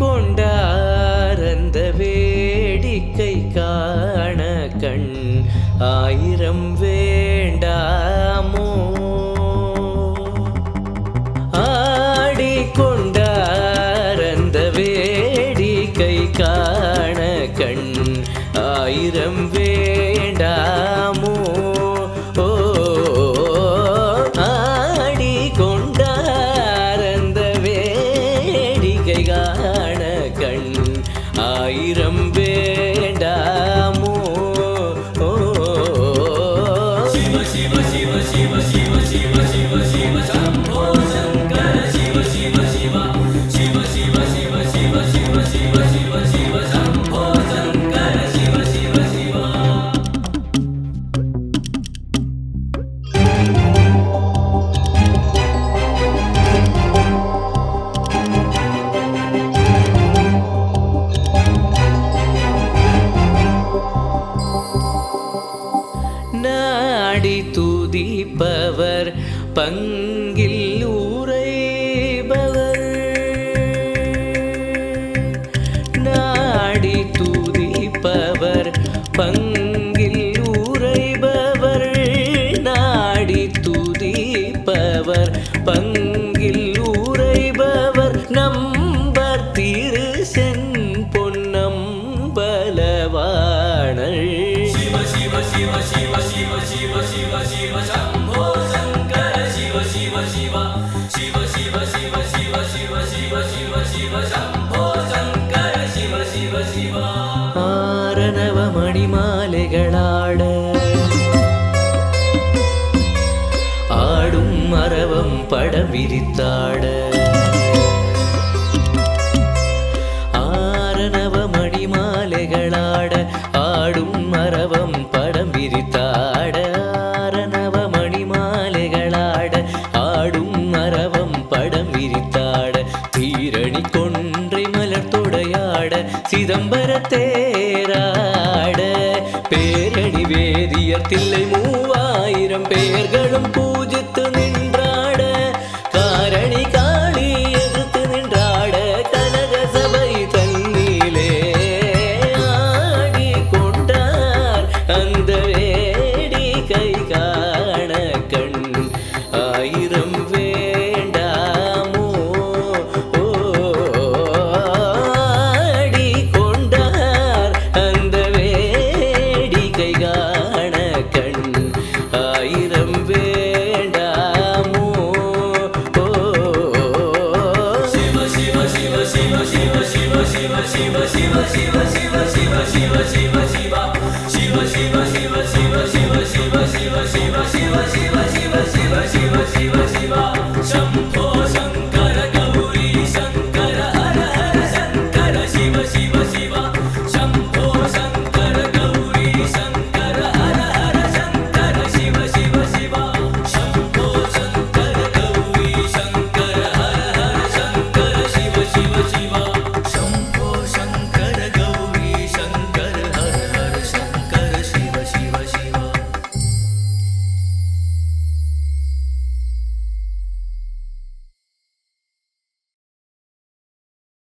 ஆடிக்கொண்டார் அந்த வேடிக்கை காண கண் ஆயிரம் வேண்டாமோ ஆடிக்கொண்டார் அந்த வேடிக்கை காண கண் ஆயிரம் வேண்டாமோ ஆடிக்கொண்டார் அந்த வேடிக்கை காண கண் ஆயிரம் வேண்டாமோ நாடி துதிப்பவர் பங்கில் உரைபவர் நாடி துதிப்பவர் பங்கில் உரைபவர் நாடி துதிப்பவர் பங்கில் உரைபவர் நம்பர் திரு சென் பொன்னம்பலவாணர் ஆரணவ மணிமாலைகளாட ஆடும் மரவம் படம் விரித்தாட ஆரணவ மணிமாலைகளாட ஆடும் மரவம் படம் விரித்தாட ஆரணவ மணிமாலைகளாட ஆடும் மரவம் படம் விரித்தாட தீரணி கொன்றை மலர் தொடையாட சிதம்பர தேராட பேரணி வேதியர் தில்லை 3000 பேர்களும் பூஜித்து நின்றாட காரணி காளி எதிர்த்து நின்றாட கனக சபை தன்னிலே ஆடிக்கொண்டார் அந்த வேடிக்கை காண கண் ஆயிரம் வேண்டாமோ ஆடிக்கொண்டார் அந்த வேடிக்கை காண கண் ஆயிரம் வேண்டாமோ Shiva